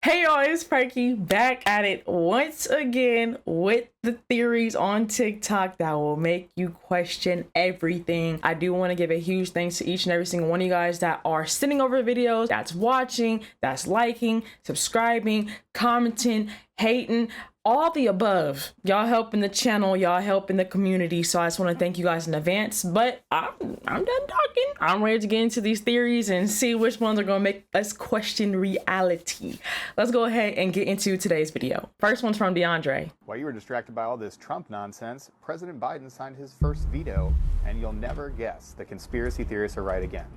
Hey y'all, it's Perky back at it once again with the theories on TikTok that will make you question everything. I do want to give a huge thanks to each and every single one of you guys that are sending over videos, that's watching, that's liking, subscribing, commenting, hating, all the above. Y'all helping the channel, y'all helping the community. So I just want to thank you guys in advance. But I'm done talking. I'm ready to get into these theories and see which ones are gonna make us question reality. Let's go ahead and get into today's video. First one's from DeAndre. While you were distracted by all this Trump nonsense, President Biden signed his first veto, and you'll never guess the conspiracy theorists are right again.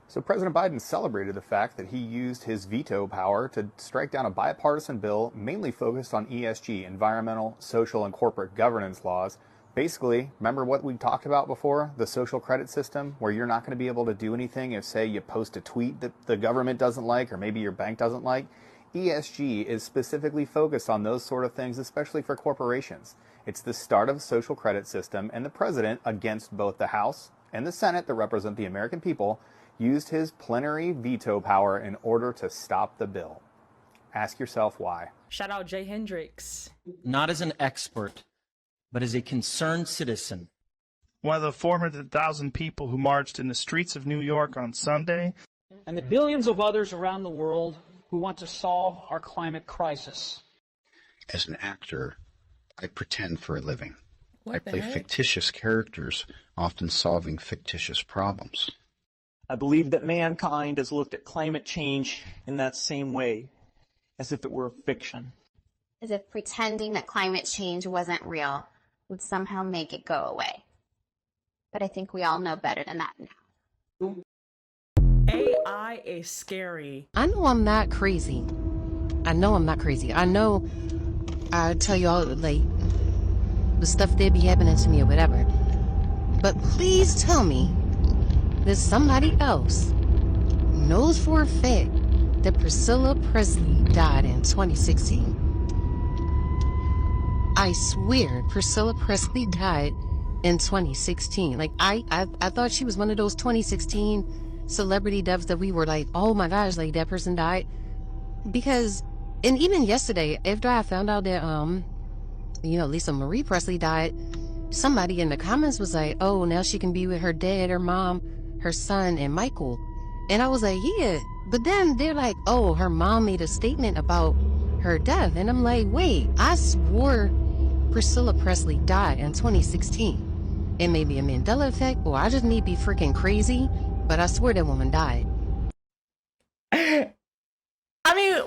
So President Biden celebrated the fact that he used his veto power to strike down a bipartisan bill mainly focused on ESG, environmental, social, and corporate governance laws. Basically, remember what we talked about before, the social credit system, where you're not going to be able to do anything if, say, you post a tweet that the government doesn't like or maybe your bank doesn't like? ESG is specifically focused on those sort of things, especially for corporations. It's the start of a social credit system, and the president, against both the House and the Senate that represent the American people, used his plenary veto power in order to stop the bill. Ask yourself why. Shout out Jay Hendricks. Not as an expert, but as a concerned citizen. One of the 400,000 people who marched in the streets of New York on Sunday. And the billions of others around the world who want to solve our climate crisis. As an actor, I pretend for a living. I play heck? fictitious characters, often solving fictitious problems. I believe that mankind has looked at climate change in that same way, as if it were fiction. As if pretending that climate change wasn't real would somehow make it go away. But I think we all know better than that now. AI is scary. I know I'm not crazy. I know I'm not crazy. I know I tell y'all, like, the stuff that be happening to me or whatever. But please tell me that somebody else knows for a fact that Priscilla Presley died in 2016. I swear Priscilla Presley died in 2016. Like, I thought she was one of those 2016 celebrity deaths that we were like, oh my gosh, like that person died. Because, and even yesterday, after I found out that, Lisa Marie Presley died, somebody in the comments was like, oh, now she can be with her dad, her mom, her son, and Michael. And I was like, yeah. But then they're like, oh, her mom made a statement about her death. And I'm like, wait, I swore Priscilla Presley died in 2016. It may be a Mandela effect, or I just need to be freaking crazy, but I swear that woman died. I mean,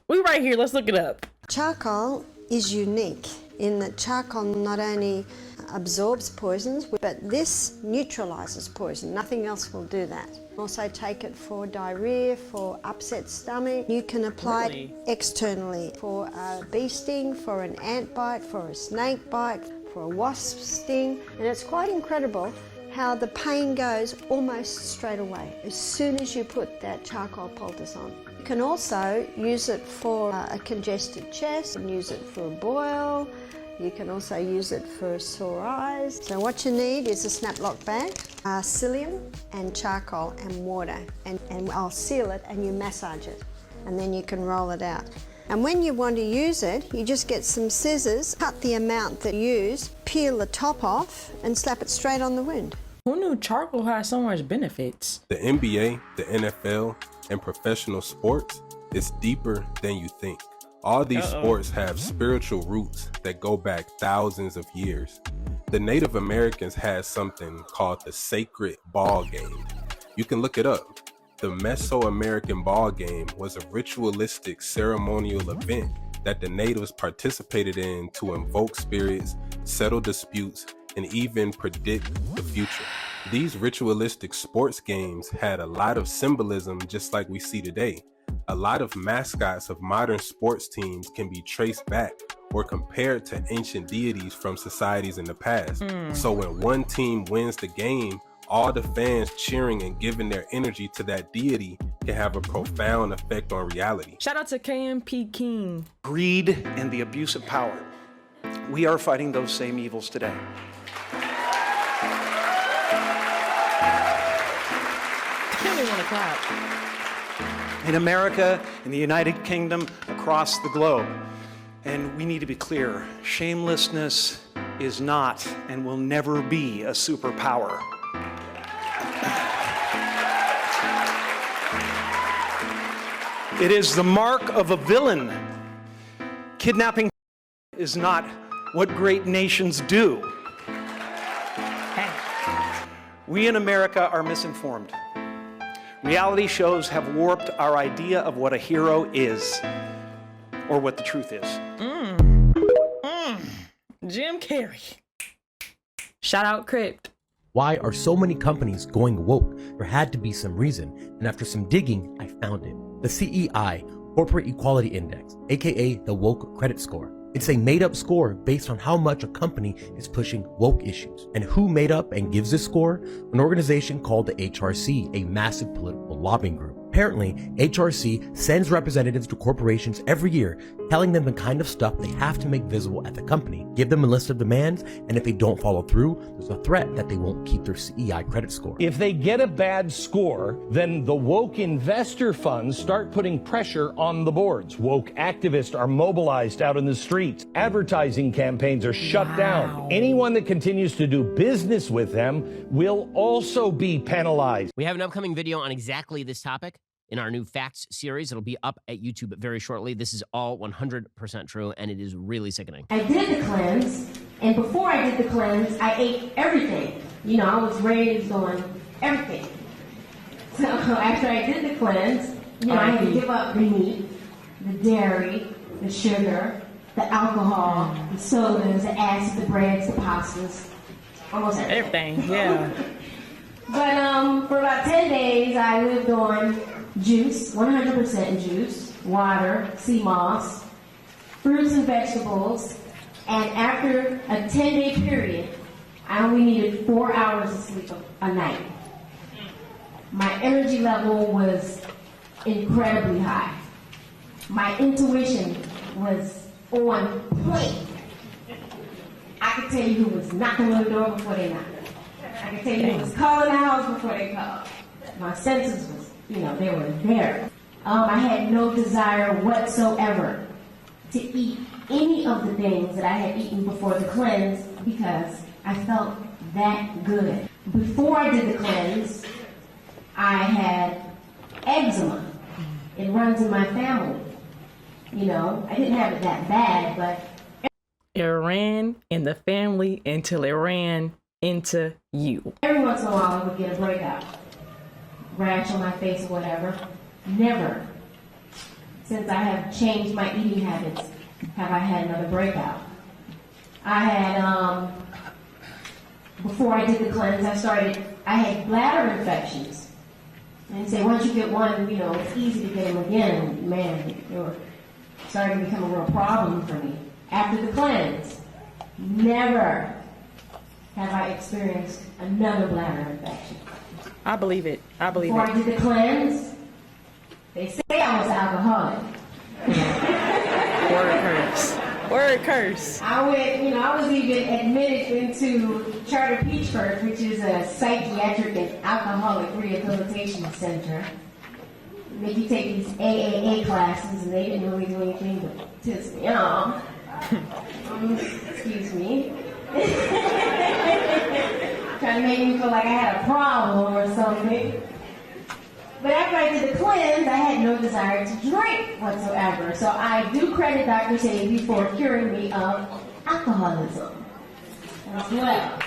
we right here. Let's look it up. Charcoal is unique in that charcoal not only absorbs poisons, but this neutralizes poison. Nothing else will do that. Also take it for diarrhea, for upset stomach. You can apply it externally for a bee sting, for an ant bite, for a snake bite, for a wasp sting. And it's quite incredible how the pain goes almost straight away as soon as you put that charcoal poultice on. You can also use it for a congested chest, and use it for a boil. You can also use it for sore eyes. So what you need is a snap lock bag, psyllium and charcoal and water. And I'll seal it and you massage it. And then you can roll it out. And when you want to use it, you just get some scissors, cut the amount that you use, peel the top off and slap it straight on the wound. Who knew charcoal has so much benefits? The NBA, the NFL, and professional sports is deeper than you think. All these sports have spiritual roots that go back thousands of years. The Native Americans had something called the sacred ball game. You can look it up. The Mesoamerican ball game was a ritualistic ceremonial event that the natives participated in to invoke spirits, settle disputes, and even predict the future. These ritualistic sports games had a lot of symbolism just like we see today. A lot of mascots of modern sports teams can be traced back or compared to ancient deities from societies in the past. So when one team wins the game, all the fans cheering and giving their energy to that deity can have a profound effect on reality. Shout out to KMP King. Greed and the abuse of power. We are fighting those same evils today. I really want to clap. in America, in the United Kingdom, across the globe. And we need to be clear, shamelessness is not and will never be a superpower. It is the mark of a villain. Kidnapping is not what great nations do. We in America are misinformed. Reality shows have warped our idea of what a hero is, or what the truth is. Jim Carrey. Shout out Crypt. Why are so many companies going woke? There had to be some reason, and after some digging, I found it. The CEI, Corporate Equality Index, aka the Woke Credit Score. It's a made-up score based on how much a company is pushing woke issues. And who made up and gives this score? An organization called the HRC, a massive political lobbying group. Apparently, HRC sends representatives to corporations every year, telling them the kind of stuff they have to make visible at the company, give them a list of demands, and if they don't follow through, there's a threat that they won't keep their CEI credit score. If they get a bad score, then the woke investor funds start putting pressure on the boards. Woke activists are mobilized out in the streets. Advertising campaigns are shut down. Anyone that continues to do business with them will also be penalized. We have an upcoming video on exactly this topic in our new Facts series. It'll be up at YouTube very shortly. This is all 100% true, and it is really sickening. I did the cleanse, and before I did the cleanse, I ate everything. You know, I was raised on everything. So after I did the cleanse, you know, I had to give up the meat, the dairy, the sugar, the alcohol, the sodas, the acid, the breads, the pastas, almost everything. Yeah. But for about 10 days, I lived on juice, 100% juice, water, sea moss, fruits and vegetables, and after a 10-day period, I only needed 4 hours of sleep a night. My energy level was incredibly high. My intuition was on point. I could tell you who was knocking on the door before they knocked. I could tell you who was calling the house before they called. My senses was, you know, they were there. I had no desire whatsoever to eat any of the things that I had eaten before the cleanse because I felt that good. Before I did the cleanse, I had eczema. It runs in my family. You know, I didn't have it that bad, but it ran in the family until it ran into you. Every once in a while I would get a breakout. Rash on my face or whatever. Never, since I have changed my eating habits, have I had another breakout. I had, before I did the cleanse, I had bladder infections. And say, once you get one, you know, it's easy to get them again. Man, they were starting to become a real problem for me. After the cleanse, never have I experienced another bladder infection. I believe it. I believe Before it. I did the cleanse, they say I was alcoholic. Word curse. Word curse. I was even admitted into Charter Peachford, which is a psychiatric and alcoholic rehabilitation center. Make you take these AAA classes, and they didn't really do anything but piss me off. Excuse me. Trying to make me feel like I had a problem or something. But after I did the cleanse, I had no desire to drink whatsoever. So I do credit Dr. Sadie for curing me of alcoholism as well.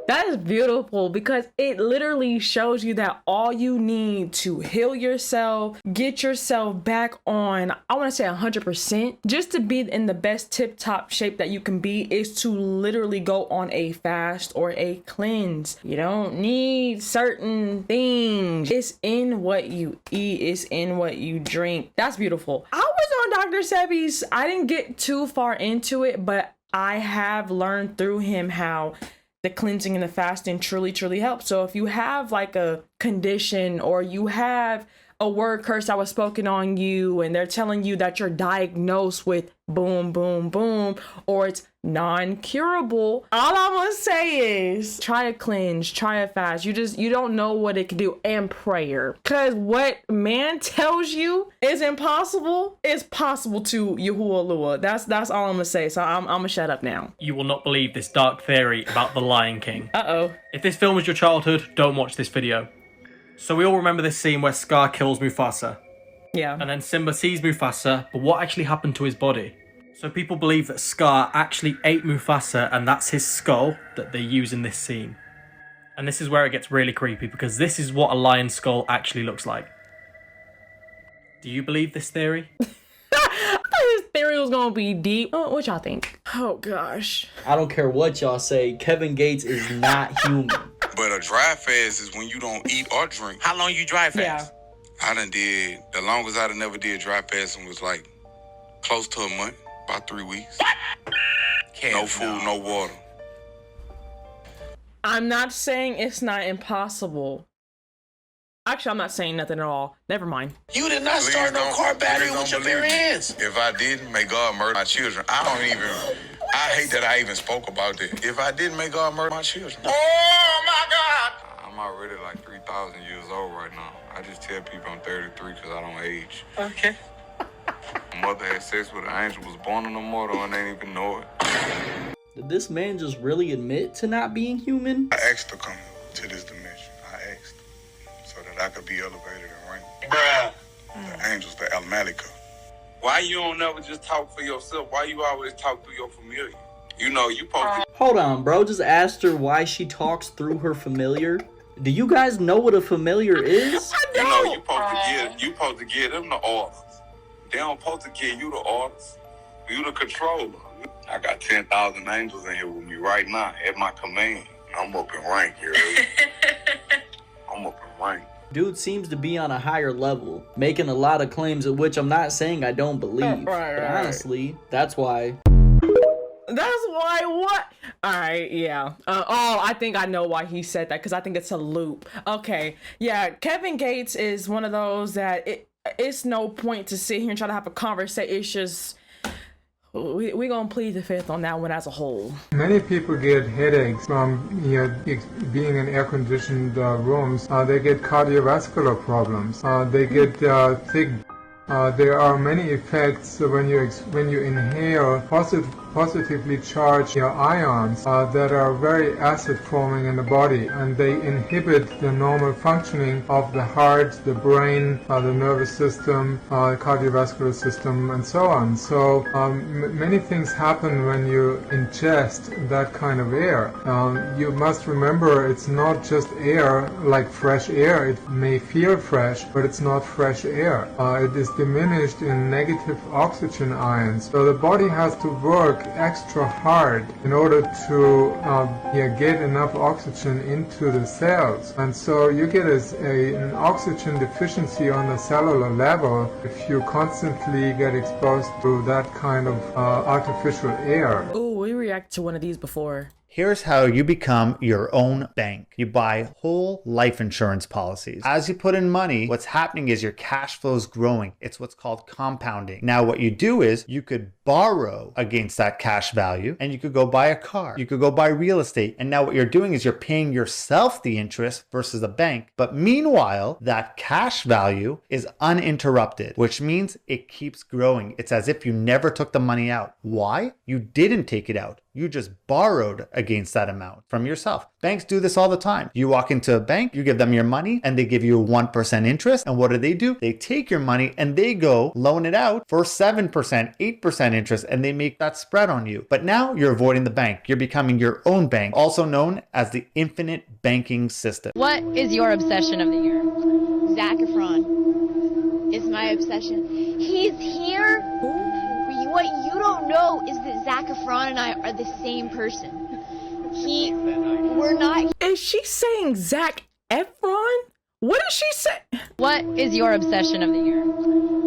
That is beautiful because it literally shows you that all you need to heal yourself, get yourself back on, I want to say 100%, just to be in the best tip-top shape that you can be is to literally go on a fast or a cleanse. You don't need certain things. It's in what you eat. It's in what you drink. That's beautiful. I was on Dr. Sebi's. I didn't get too far into it, but I have learned through him how the cleansing and the fasting truly helps. So if you have like a condition or you have a word curse that was spoken on you and they're telling you that you're diagnosed with boom, boom, boom, or it's non-curable, all I'm gonna say is try a cleanse, try a fast. You don't know what it can do, and prayer. Cause what man tells you is impossible is possible to Yahuwah. That's all I'm gonna say. So I'm gonna shut up now. You will not believe this dark theory about the Lion King. Uh-oh. If this film was your childhood, don't watch this video. So we all remember this scene where Scar kills Mufasa. Yeah. And then Simba sees Mufasa, but what actually happened to his body? So people believe that Scar actually ate Mufasa and that's his skull that they use in this scene. And this is where it gets really creepy because this is what a lion's skull actually looks like. Do you believe this theory? This theory was gonna be deep. What y'all think? Oh gosh. I don't care what y'all say, Kevin Gates is not human. But a dry fast is when you don't eat or drink. How long you dry fast? I done did, the longest I done never did dry fasting was like close to a month, about 3 weeks. No food, no water. I'm not saying it's not impossible. Actually, I'm not saying nothing at all. Never mind. You did not start no car battery with your bare hands. If I didn't, may God murder my children. I hate that I even spoke about this. If I didn't, may God murder my children. Oh my God! I'm already like 3,000 years old right now. I just tell people I'm 33 because I don't age. Okay. My mother had sex with an angel, was born in the mortal, and they didn't even know it. Did this man just really admit to not being human? I asked to come to this dimension. I asked so that I could be elevated and ranked. Bruh. The angels, the El Malika. Why you don't never just talk for yourself? Why you always talk through your familiar? You know, you supposed to... Hold on, bro. Just asked her why she talks through her familiar. Do you guys know what a familiar is? You know, you supposed to give them the orders. They don't supposed to give you the orders. You the controller. I got 10,000 angels in here with me right now at my command. I'm up in rank here. I'm up in rank. Dude seems to be on a higher level, making a lot of claims of which I'm not saying I don't believe. But honestly, that's why. That's why what? Alright, yeah. I think I know why he said that, because I think it's a loop. Okay, yeah, Kevin Gates is one of those that it's no point to sit here and try to have a conversation. It's just, we're gonna plead the fifth on that one as a whole. Many people get headaches from being in air-conditioned rooms. They get cardiovascular problems. They get thick. There are many effects when you inhale positively charged ions that are very acid forming in the body, and they inhibit the normal functioning of the heart, the brain, the nervous system, cardiovascular system, and so on. So many things happen when you ingest that kind of air. You must remember, it's not just air like fresh air. It may feel fresh, but it's not fresh air. It is diminished in negative oxygen ions. So the body has to work extra hard in order to get enough oxygen into the cells, and so you get an oxygen deficiency on the cellular level if you constantly get exposed to that kind of artificial air. Oh, we reacted to one of these before. Here's how you become your own bank. You buy whole life insurance policies. As you put in money, what's happening is your cash flow is growing. It's what's called compounding. Now, what you do is you could borrow against that cash value, and you could go buy a car. You could go buy real estate. And now what you're doing is you're paying yourself the interest versus the bank. But meanwhile, that cash value is uninterrupted, which means it keeps growing. It's as if you never took the money out. Why? You didn't take it out. You just borrowed against that amount from yourself. Banks do this all the time. You walk into a bank, you give them your money, and they give you 1% interest. And what do? They take your money and they go loan it out for 7%, 8% interest, and they make that spread on you. But now you're avoiding the bank. You're becoming your own bank, also known as the infinite banking system. What is your obsession of the year? Zac Efron is my obsession. He's here. What you don't know is that Zac Efron and I are the same person. We're not. Is she saying Zac Efron? What did she say? What is your obsession of the year?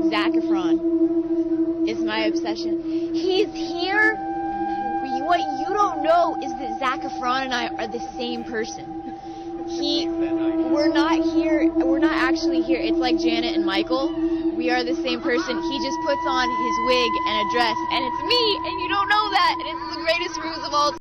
Zac Efron is my obsession. He's here. What you don't know is that Zac Efron and I are the same person. We're not actually here. It's like Janet and Michael. We are the same person. He just puts on his wig and a dress, and it's me, and you don't know that, and it's the greatest ruse of all time.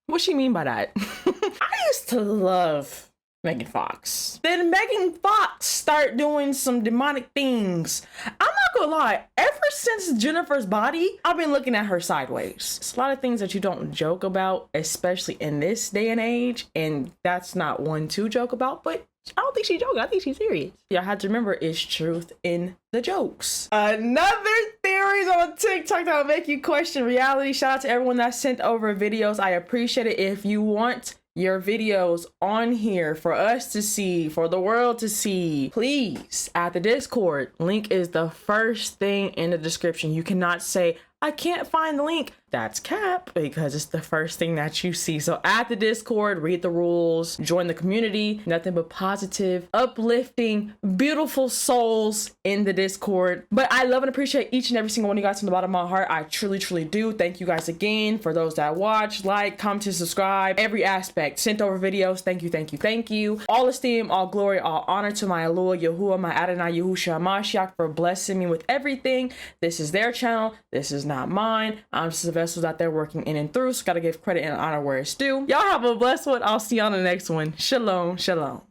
What she mean by that? I used to love Megan Fox. Then Megan Fox start doing some demonic things. I'm not gonna lie, ever since Jennifer's Body, I've been looking at her sideways. It's a lot of things that you don't joke about, especially in this day and age, and that's not one to joke about, but I don't think she's joking. I think she's serious. Y'all have to remember, it's truth in the jokes. Another theories on TikTok that will make you question reality. Shout out to everyone that sent over videos. I appreciate it. If you want your videos on here for us to see, for the world to see, please add the Discord. Link is the first thing in the description. You cannot say, I can't find the link. That's cap, because it's the first thing that you see. So add the Discord, read the rules, join the community. Nothing but positive, uplifting, beautiful souls in the Discord. But I love and appreciate each and every single one of you guys from the bottom of my heart. I truly, truly do. Thank you guys again for those that watch, like, comment, subscribe, every aspect. Sent over videos. Thank you, thank you, thank you. All esteem, all glory, all honor to my Elua, Yahuwah, my Adonai, Yahushua, Mashiach for blessing me with everything. This is their channel. This is not mine. I'm just a vessels out there working in and through, so gotta give credit and honor where it's due. Y'all have a blessed one. I'll see you on the next one. Shalom, shalom.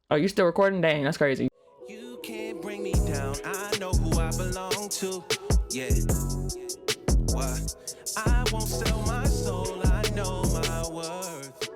Oh, you still recording? Dang, that's crazy. You can't bring me down. I know who I belong to. Yeah. What? I won't sell my soul. I know my worth.